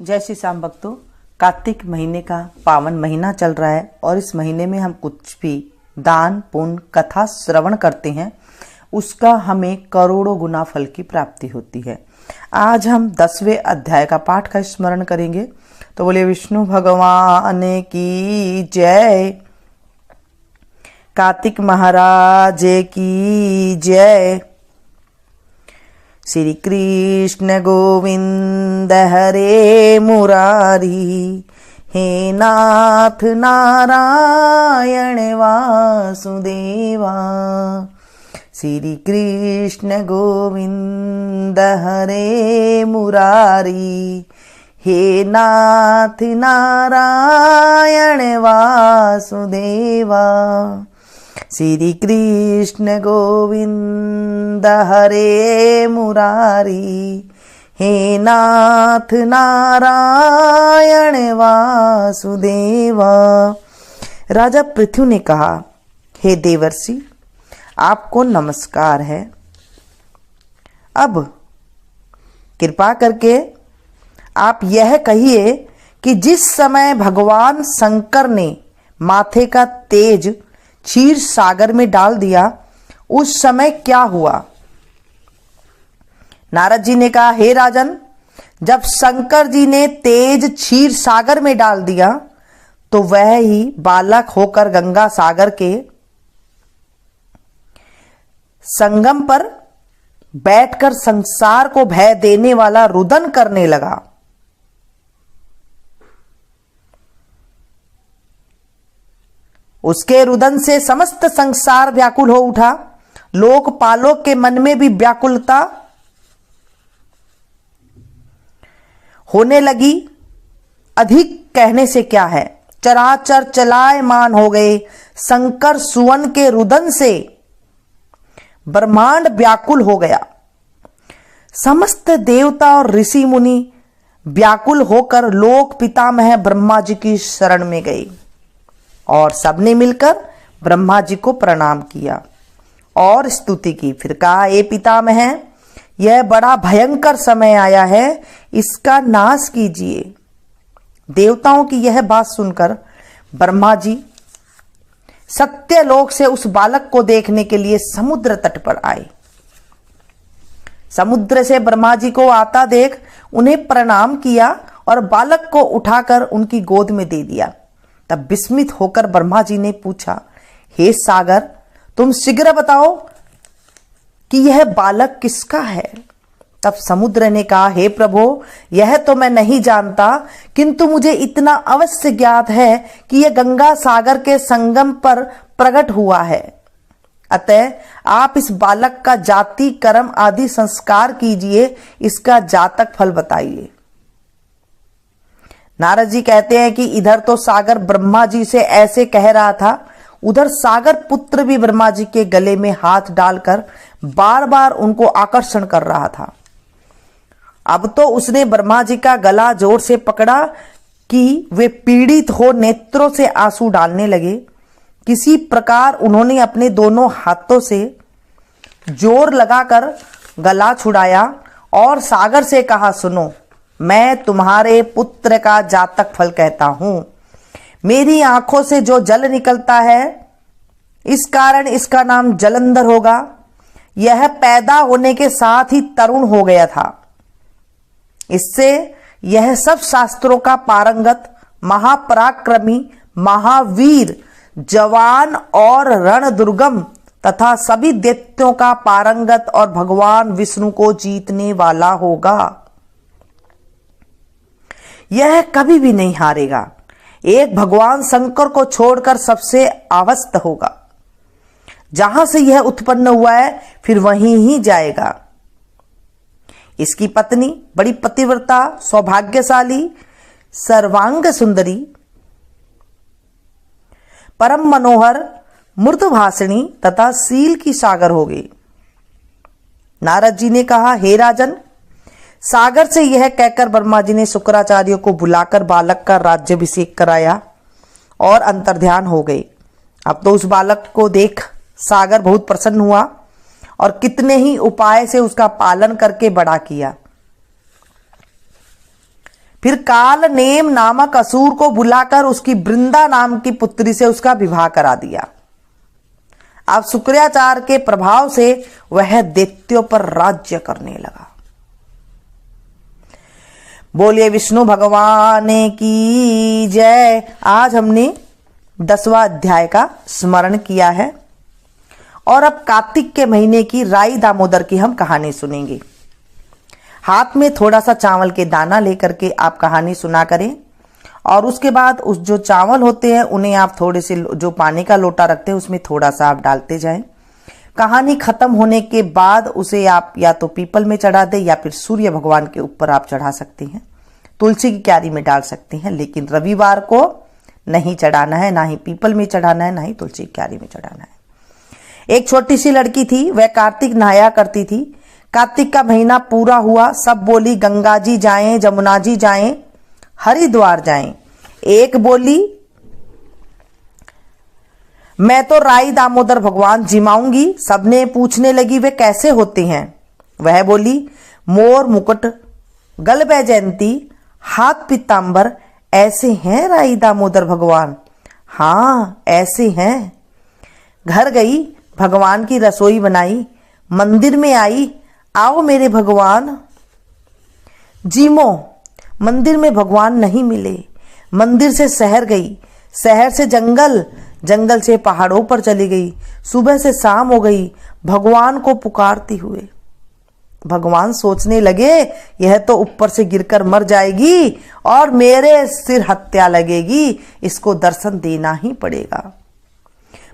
जय श्री श्याम भक्तों, कार्तिक महीने का पावन महीना चल रहा है और इस महीने में हम कुछ भी दान पुण्य कथा श्रवण करते हैं उसका हमें करोड़ों गुना फल की प्राप्ति होती है। आज हम 10वें अध्याय का पाठ का स्मरण करेंगे। तो बोले विष्णु भगवान की जय, कार्तिक महाराज की जय। श्री कृष्ण गोविंद हरे मुरारी, हे नाथ नारायण वासुदेवा। श्री कृष्ण गोविंद हरे मुरारी, हे नाथ नारायण वासुदेवा। श्री कृष्ण गोविंद हरे मुरारी, हे नाथ नारायण वासुदेवा। राजा पृथु ने कहा, हे देवर्षि, आपको नमस्कार है। अब कृपा करके आप यह कहिए कि जिस समय भगवान शंकर ने माथे का तेज क्षीर सागर में डाल दिया उस समय क्या हुआ। नारद जी ने कहा, हे राजन, जब शंकर जी ने तेज क्षीर सागर में डाल दिया तो वह ही बालक होकर गंगा सागर के संगम पर बैठकर संसार को भय देने वाला रुदन करने लगा। उसके रुदन से समस्त संसार व्याकुल हो उठा। लोकपालोक के मन में भी व्याकुलता होने लगी। अधिक कहने से क्या है, चराचर चलायमान हो गए। शंकर सुवन के रुदन से ब्रह्मांड व्याकुल हो गया। समस्त देवता और ऋषि मुनि व्याकुल होकर लोक पितामह ब्रह्मा जी की शरण में गए और सबने मिलकर ब्रह्मा जी को प्रणाम किया और स्तुति की। फिर कहा, हे पितामह, यह बड़ा भयंकर समय आया है, इसका नाश कीजिए। देवताओं की यह बात सुनकर ब्रह्मा जी सत्यलोक से उस बालक को देखने के लिए समुद्र तट पर आए। समुद्र से ब्रह्मा जी को आता देख उन्हें प्रणाम किया और बालक को उठाकर उनकी गोद में दे दिया। तब विस्मित होकर ब्रह्मा जी ने पूछा, हे सागर, तुम शीघ्र बताओ कि यह बालक किसका है। तब समुद्र ने कहा, हे प्रभु, यह तो मैं नहीं जानता, किंतु मुझे इतना अवश्य ज्ञात है कि यह गंगा सागर के संगम पर प्रकट हुआ है। अतः आप इस बालक का जाति कर्म आदि संस्कार कीजिए, इसका जातक फल बताइए। नारद जी कहते हैं कि इधर तो सागर ब्रह्मा जी से ऐसे कह रहा था, उधर सागर पुत्र भी ब्रह्मा जी के गले में हाथ डालकर बार बार उनको आकर्षण कर रहा था। अब तो उसने ब्रह्मा जी का गला जोर से पकड़ा कि वे पीड़ित हो नेत्रों से आंसू डालने लगे। किसी प्रकार उन्होंने अपने दोनों हाथों से जोर लगाकर गला छुड़ाया और सागर से कहा, सुनो, मैं तुम्हारे पुत्र का जातक फल कहता हूं। मेरी आंखों से जो जल निकलता है, इस कारण इसका नाम जलंधर होगा। यह पैदा होने के साथ ही तरुण हो गया था। इससे यह सब शास्त्रों का पारंगत, महापराक्रमी, महावीर, जवान और रण दुर्गम तथा सभी दैत्यों का पारंगत और भगवान विष्णु को जीतने वाला होगा। यह कभी भी नहीं हारेगा। एक भगवान शंकर को छोड़कर सबसे अवस्थ होगा। जहां से यह उत्पन्न हुआ है फिर वहीं ही जाएगा। इसकी पत्नी बड़ी पतिव्रता, सौभाग्यशाली, सर्वांग सुंदरी, परम मनोहर, मृदुभाषिणी तथा शील की सागर हो गई। नारद जी ने कहा, हे राजन, सागर से यह कहकर ब्रह्मा जी ने शुक्राचार्य को बुलाकर बालक का राज्याभिषेक कराया और अंतर्ध्यान हो गए। अब तो उस बालक को देख सागर बहुत प्रसन्न हुआ और कितने ही उपाय से उसका पालन करके बड़ा किया। फिर काल नेम नामक असुर को बुलाकर उसकी वृंदा नाम की पुत्री से उसका विवाह करा दिया। अब शुक्राचार्य के प्रभाव से वह दैत्यों पर राज्य करने लगा। बोलिए विष्णु भगवान की जय। आज हमने 10वां अध्याय का स्मरण किया है और अब कार्तिक के महीने की राई दामोदर की हम कहानी सुनेंगे। हाथ में थोड़ा सा चावल के दाना लेकर के आप कहानी सुना करें और उसके बाद उस जो चावल होते हैं उन्हें आप थोड़े से जो पानी का लोटा रखते हैं उसमें थोड़ा सा आप डालते जाएं। कहानी खत्म होने के बाद उसे आप या तो पीपल में चढ़ा दें या फिर सूर्य भगवान के ऊपर आप चढ़ा सकते हैं, तुलसी की क्यारी में डाल सकते हैं, लेकिन रविवार को नहीं चढ़ाना है, ना ही पीपल में चढ़ाना है, ना ही तुलसी की क्यारी में चढ़ाना है। एक छोटी सी लड़की थी, वह कार्तिक नहाया करती थी। कार्तिक का महीना पूरा हुआ, सब बोली गंगा जी जाएं, जमुना जी जाएं, हरिद्वार जाएं। एक बोली मैं तो राई दामोदर भगवान जिमाऊंगी। सबने पूछने लगी वे कैसे होते हैं। वह बोली मोर मुकुट, गल बैजयंती, हाथ पीतांबर, ऐसे हैं राई दामोदर भगवान। हाँ ऐसे हैं। घर गई, भगवान की रसोई बनाई, मंदिर में आई, आओ मेरे भगवान जीमो। मंदिर में भगवान नहीं मिले। मंदिर से शहर गई, शहर से जंगल, जंगल से पहाड़ों पर चली गई। सुबह से शाम हो गई भगवान को पुकारती हुए। भगवान सोचने लगे यह तो ऊपर से गिरकर मर जाएगी और मेरे सिर हत्या लगेगी, इसको दर्शन देना ही पड़ेगा।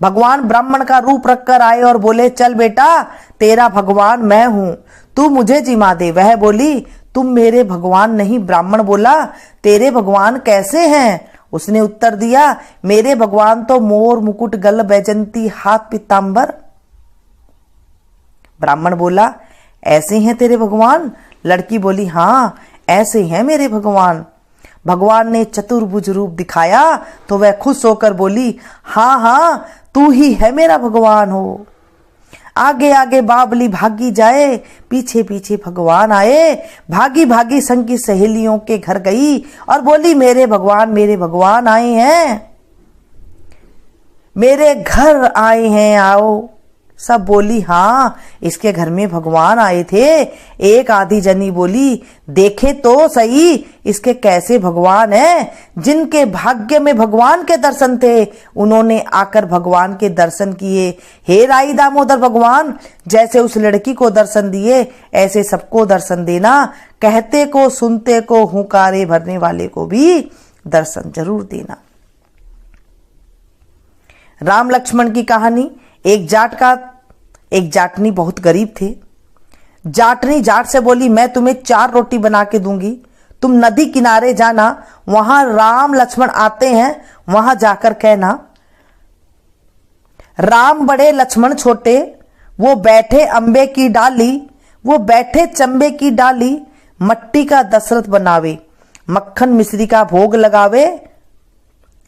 भगवान ब्राह्मण का रूप रखकर आए और बोले चल बेटा, तेरा भगवान मैं हूं, तू मुझे जिमा दे। वह बोली तुम मेरे भगवान नहीं। ब्राह्मण बोला तेरे भगवान कैसे हैं? उसने उत्तर दिया मेरे भगवान तो मोर मुकुट, गल बैजंती, हाथ पीतांबर। ब्राह्मण बोला ऐसे हैं तेरे भगवान? लड़की बोली हाँ ऐसे हैं मेरे भगवान। भगवान ने चतुर्भुज रूप दिखाया तो वह खुश होकर बोली हाँ हाँ तू ही है मेरा भगवान हो। आगे आगे बाबली भागी जाए, पीछे पीछे भगवान आए। भागी भागी संग की सहेलियों के घर गई और बोली मेरे भगवान आए हैं, मेरे घर आए हैं, आओ। सब बोली हाँ इसके घर में भगवान आए थे। एक आधी जनी बोली देखे तो सही इसके कैसे भगवान हैं। जिनके भाग्य में भगवान के दर्शन थे उन्होंने आकर भगवान के दर्शन किए। हे राई दामोदर भगवान, जैसे उस लड़की को दर्शन दिए ऐसे सबको दर्शन देना। कहते को सुनते को हुंकारे भरने वाले को भी दर्शन जरूर देना। राम लक्ष्मण की कहानी। एक जाटनी बहुत गरीब थे। जाटनी जाट से बोली मैं तुम्हें 4 रोटी बना के दूंगी, तुम नदी किनारे जाना, वहां राम लक्ष्मण आते हैं, वहां जाकर कहना राम बड़े लक्ष्मण छोटे, वो बैठे अंबे की डाली, वो बैठे चंबे की डाली, मट्टी का दशरथ बनावे, मक्खन मिश्री का भोग लगावे,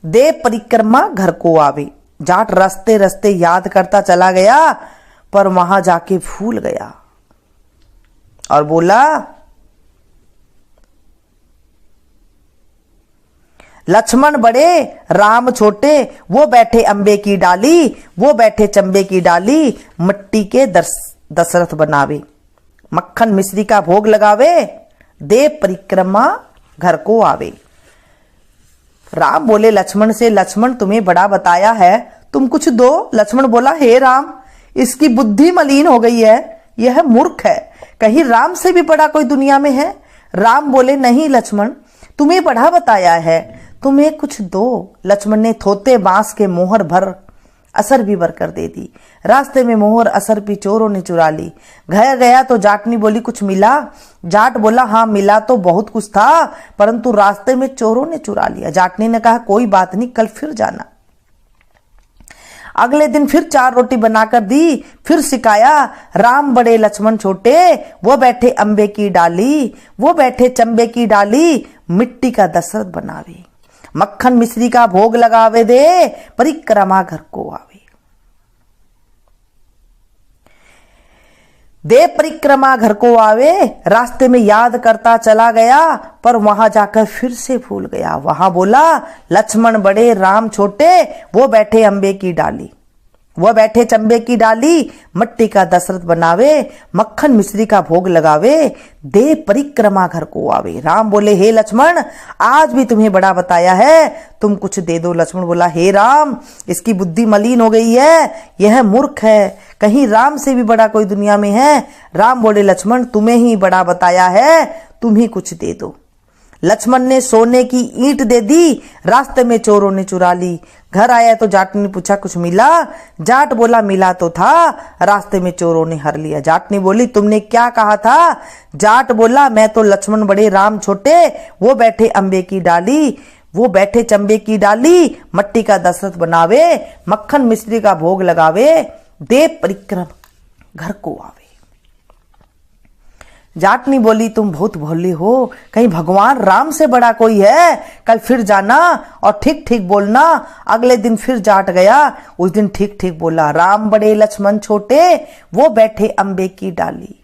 दे परिक्रमा घर को आवे। जाट रस्ते रस्ते याद करता चला गया पर वहां जाके भूल गया और बोला लक्ष्मण बड़े राम छोटे, वो बैठे अंबे की डाली, वो बैठे चंबे की डाली, मिट्टी के दशरथ बनावे, मक्खन मिश्री का भोग लगावे, दे परिक्रमा घर को आवे। राम बोले लक्ष्मण से लक्ष्मण तुम्हें बड़ा बताया है, तुम कुछ दो। लक्ष्मण बोला हे राम इसकी बुद्धि मलिन हो गई है, यह मूर्ख है, कहीं राम से भी बड़ा कोई दुनिया में है। राम बोले नहीं लक्ष्मण तुम्हें बड़ा बताया है, तुम्हें कुछ दो। लक्ष्मण ने थोते बांस के मोहर भर असर भी भर कर दे दी। रास्ते में मोहर असर भी चोरों ने चुरा ली। घर गया तो जाटनी बोली कुछ मिला? जाट बोला हाँ मिला तो बहुत कुछ था, परंतु रास्ते में चोरों ने चुरा लिया। जाटनी ने कहा कोई बात नहीं, कल फिर जाना। अगले दिन फिर 4 रोटी बनाकर दी, फिर सिखाया राम बड़े लक्ष्मण छोटे, वो बैठे अंबे की डाली, वो बैठे चंबे की डाली, मिट्टी का दशरथ बनावे, मक्खन मिश्री का भोग लगावे, दे परिक्रमा घर को आवे। दे परिक्रमा घर को आवे, रास्ते में याद करता चला गया, पर वहां जाकर फिर से भूल गया। वहां बोला लक्ष्मण बड़े राम छोटे, वो बैठे अंबे की डाली, वो बैठे चंबे की डाली, मट्टी का दशरथ बनावे, मक्खन मिश्री का भोग लगावे, दे परिक्रमा घर को आवे। राम बोले हे लक्ष्मण, आज भी तुम्हें बड़ा बताया है, तुम कुछ दे दो। लक्ष्मण बोला हे राम, इसकी बुद्धि मलिन हो गई है, यह मूर्ख है, कहीं राम से भी बड़ा कोई दुनिया में है। राम बोले लक्ष्मण, तुम्हें ही बड़ा बताया है, तुम ही कुछ दे दो। लक्ष्मण ने सोने की ईंट दे दी, रास्ते में चोरों ने चुरा ली। घर आया तो जाट ने पूछा कुछ मिला? जाट बोला मिला तो था, रास्ते में चोरों ने हर लिया। जाट ने बोली तुमने क्या कहा था? जाट बोला मैं तो लक्ष्मण बड़े राम छोटे, वो बैठे अंबे की डाली, वो बैठे चंबे की डाली, मट्टी का दशरथ बनावे, मक्खन मिश्री का भोग लगावे, दे परिक्रम घर को आवे। जाटनी बोली तुम बहुत भोली हो, कहीं भगवान राम से बड़ा कोई है? कल फिर जाना और ठीक ठीक बोलना। अगले दिन फिर जाट गया, उस दिन ठीक ठीक बोला। राम बड़े लक्ष्मण छोटे, वो बैठे अंबे की डाली,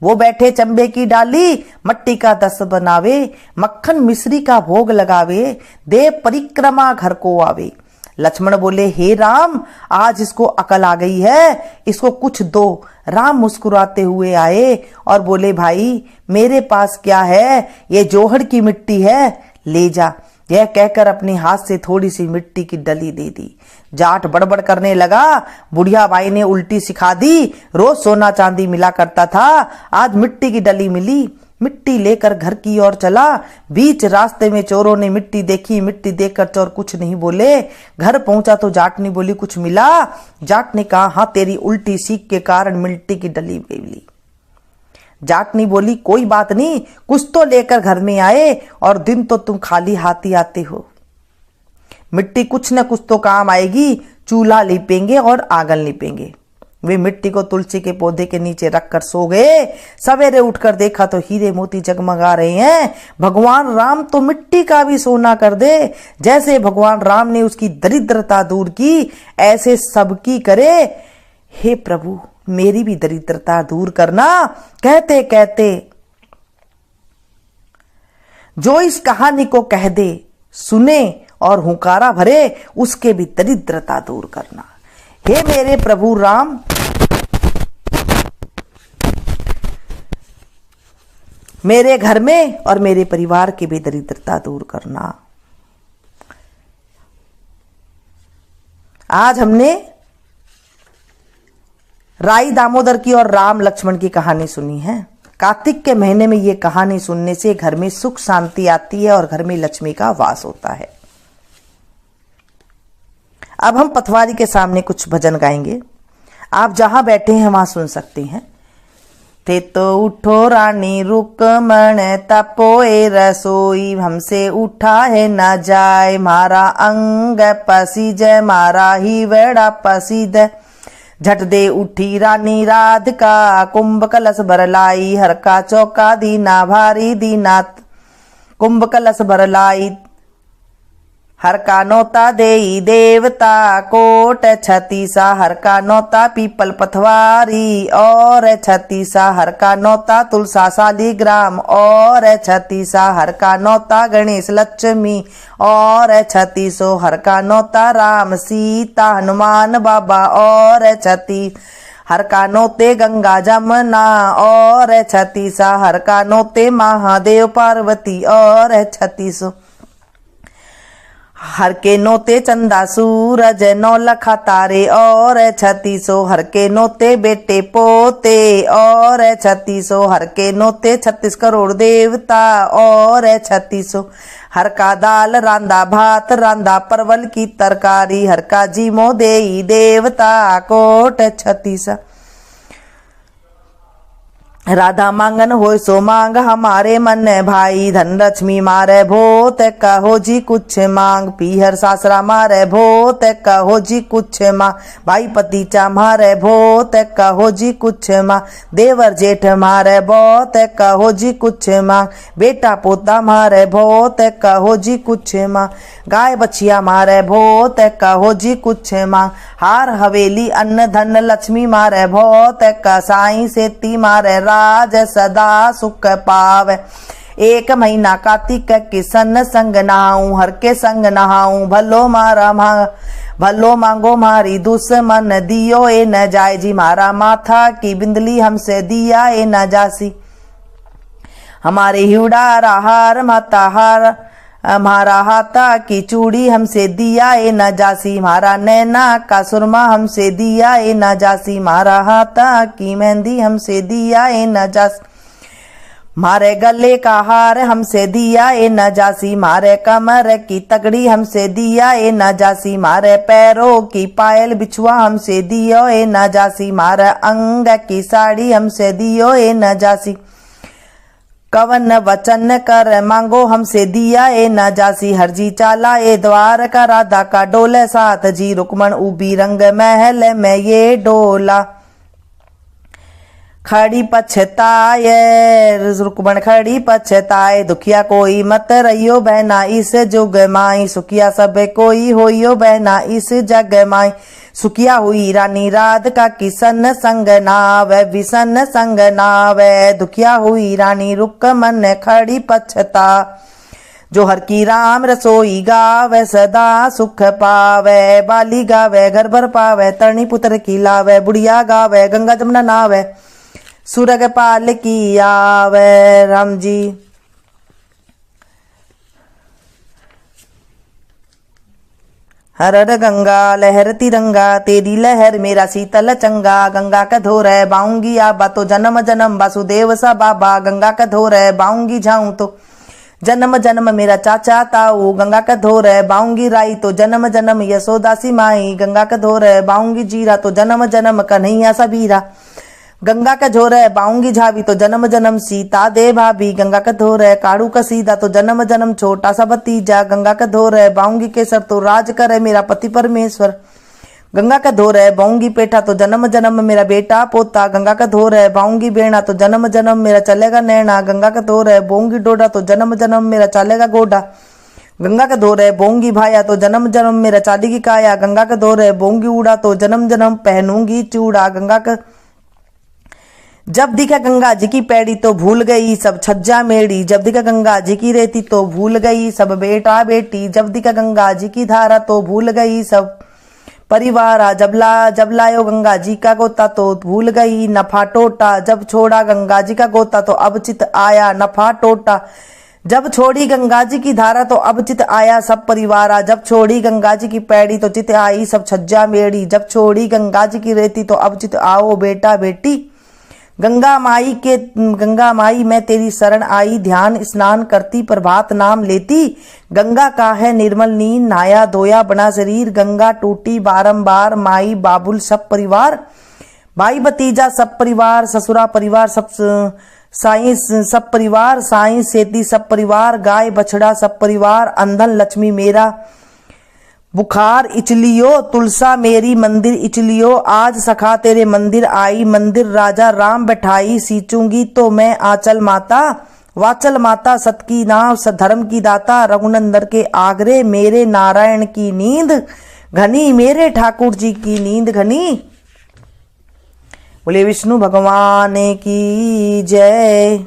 वो बैठे चंबे की डाली, मट्टी का दशरथ बनावे, मक्खन मिश्री का भोग लगावे, दे परिक्रमा घर को आवे। लक्ष्मण बोले हे राम, आज इसको अकल आ गई है, इसको कुछ दो। राम मुस्कुराते हुए आए और बोले भाई मेरे पास क्या है, ये जोहड़ की मिट्टी है, ले जा। यह कहकर अपने हाथ से थोड़ी सी मिट्टी की डली दे दी। जाट बड़बड़ करने लगा, बुढ़िया बाई ने उल्टी सिखा दी, रोज सोना चांदी मिला करता था, आज मिट्टी की डली मिली। मिट्टी लेकर घर की ओर चला, बीच रास्ते में चोरों ने मिट्टी देखी, मिट्टी देखकर चोर कुछ नहीं बोले। घर पहुंचा तो जाट ने बोली कुछ मिला? जाट ने कहा हाँ, तेरी उल्टी सीख के कारण मिट्टी की डली मिली। जाट ने बोली कोई बात नहीं, कुछ तो लेकर घर में आए और दिन तो तुम खाली हाथी आते हो। मिट्टी कुछ न कुछ तो काम आएगी, चूल्हा लिपेंगे और आंगन लिपेंगे। वे मिट्टी को तुलसी के पौधे के नीचे रखकर सो गए। सवेरे उठकर देखा तो हीरे मोती जगमगा रहे हैं। भगवान राम तो मिट्टी का भी सोना कर दे। जैसे भगवान राम ने उसकी दरिद्रता दूर की, ऐसे सबकी करे। हे प्रभु, मेरी भी दरिद्रता दूर करना। कहते कहते जो इस कहानी को कह दे, सुने और हुंकारा भरे, उसके भी दरिद्रता दूर करना। हे मेरे प्रभु राम, मेरे घर में और मेरे परिवार की भी दरिद्रता दूर करना। आज हमने राई दामोदर की और राम लक्ष्मण की कहानी सुनी है। कार्तिक के महीने में ये कहानी सुनने से घर में सुख शांति आती है और घर में लक्ष्मी का वास होता है। अब हम पथवारी के सामने कुछ भजन गाएंगे। आप जहां बैठे हैं वहां सुन सकते हैं। ते तो उठो रानी रुकमण, तपोए रसोई, हमसे उठा है न जाए, मारा अंग पसीज, मारा ही वेड़ा पसीद। झट दे उठी रानी राधिका, कुंभ कलश भर लाई, हर का चौका दीना भारी दीनाथ। कुंभ कलश भर लाई, हर का नौता देई देवता, कोट छतीसा, हर का नौता पीपल पथवारी, और छतीसा, हर का नौता तुलसा शालीग्राम, और छतीसा, हर का नौता गणेश लक्ष्मी, और छतीसो, हर का नौता राम सीता हनुमान बाबा, और छतीस, हर का नौते गंगा जमुना, और छतीसा, हर का नौते महादेव पार्वती, और छतीसो, हर के नोते चंदा सूरज, नौ लखा तारे, और छतीसो, हर के नोते बेटे पोते, और छतीसो, हर के नोते 36 करोड़ देवता, और छतीसो, हर का दाल रांदा भात रांदा परवल की तरकारी, हर का जीमो देई देवता, कोट छतीसा, राधा मांगन होय सो मांग हमारे मन भाई, धन लक्ष्मी मारे भोत कहो जी कुछ मांग, पीहर सासरा मारे भोत कहो जी कुछ मांग, भाई पतीचा मारे भोत कहो जी कुछ मांग, देवर जेठ मारे बहुत कहो जी कुछ मांग, बेटा पोता मारे बहुत कहो जी कुछ मांग, गाय बछिया मारे बहुत कहो जी कुछ मांग, हार हवेली अन्न धन लक्ष्मी मारे बहुत साई सेती मारे राज सदा सुख पावे, एक महीना कार्तिक किसन संग नहाऊं, हर के संग नहाऊं, भलो मांगो मारी दुश्मन, दियो ए न जाय जी, मारा माथा की बिंदली हमसे दिया ए न जासी, हमारे हिवड़ा हार माता हार, हमारा हाथा की चूड़ी हमसे दिया ए न जासी, हमारा नैना का सुरमा हमसे दिया ए न जासी, हमारा हाथा की मेहंदी हमसे दिया ए न जासी, मारे गले का हार हमसे दिया ए न जासी, मारे कमर की तगड़ी हमसे दिया ए न जासी, मारे पैरों की पायल बिछुआ हमसे दियो ए न जासी, मारे अंग की साड़ी हमसे दियो ए न जासी, कवन वचन कर मांगो हमसे दिया ए न जासी, हरजी चाला ए द्वार का राधा का डोले साथ जी, रुक्मण उबी रंग महल में ये डोला, खड़ी पछताए रुक्मण खड़ी पछताए, दुखिया कोई मत रहियो बहना इस जुग माई, सुखिया सब कोई होइयो बहना इस जग माई, सुखिया हुई रानी राधिका किसन संग नावे, विसन संग नावे, दुखिया हुई रानी रुक्मन खड़ी पछता, जो हर की राम रसोई गावे सदा सुख पावे, बाली गावे घर भर पावे, तरणी पुत्र की लावे, बुढ़िया गावे गंगा जमुना नावे, सुरग पाल की आवे। राम जी हर हर गंगा लहर तिरंगा, तेरी लहर मेरा शीतल चंगा, गंगा का धोर है बाऊंगी आबा तो जन्म जन्म वासुदेव सा बाबा, गंगा का धोर है बाऊंगी जाऊं तो जन्म जन्म मेरा चाचा ताऊ, गंगा का धोर है बाऊंगी राई तो जन्म जन्म यशोदासी माई, गंगा का धोर है बाऊंगी जीरा तो जन्म जन्म कन्हैया सबीरा, गंगा का झोर है बाऊंगी झावी तो जन्म जन्म सीता दे भाभी, गंगा का धोर है काड़ू का सीधा तो जन्म जन्म छोटा सा भतीजा, गंगा का धोर है बाऊंगी केसर तो राज करे मेरा पति परमेश्वर, गंगा का धोर है बाऊंगी पेठा तो जन्म जन्म मेरा बेटा पोता, गंगा का धोर है बाऊंगी बेड़ा तो जन्म जन्म मेरा चलेगा नैना, गंगा का धोर है बोंगी डोडा तो जन्म जन्म मेरा चलेगा गोडा, गंगा का धोर है बोंगी भाया तो जन्म जन्म मेरा चाली की काया, गंगा का धोर है बोंगी उड़ा तो जन्म जन्म पहनूंगी चूड़ा, गंगा का जब दिखा गंगा जी की पैड़ी तो भूल गई सब छज्जा मेड़ी, जब दिखा गंगा जी की रेती तो भूल गई सब बेटा बेटी, जब दिखा गंगा जी की धारा तो भूल गई सब परिवार, जब लायो गंगा जी का गोता तो भूल गई नफा टोटा, जब छोड़ा गंगा जी का गोता तो अब चित आया नफा टोटा, जब छोड़ी गंगा जी की धारा तो अब चित आया सब परिवार, जब छोड़ी गंगा जी की पैड़ी तो चित आई सब छज्जा मेड़ी, जब छोड़ी गंगा जी की रेती तो अब चित आओ बेटा बेटी, गंगा माई मैं तेरी शरण आई, ध्यान स्नान करती प्रभात नाम लेती, गंगा का है निर्मल नींद नहाया धोया बना शरीर, गंगा टूटी बारंबार माई बाबुल सब परिवार, भाई भतीजा सब परिवार, ससुरा परिवार सब सब परिवार, साई सेती सब परिवार, गाय बछड़ा सब परिवार, अंधन लक्ष्मी मेरा बुखार इचलियो, तुलसा मेरी मंदिर इचलियो, आज सखा तेरे मंदिर आई, मंदिर राजा राम बैठाई, सींचूंगी तो मैं आंचल माता, वाचल माता सत की नाव सधर्म की दाता, रघुनंदन के आगरे मेरे नारायण की नींद घनी, मेरे ठाकुर जी की नींद घनी। बोले विष्णु भगवान की जय।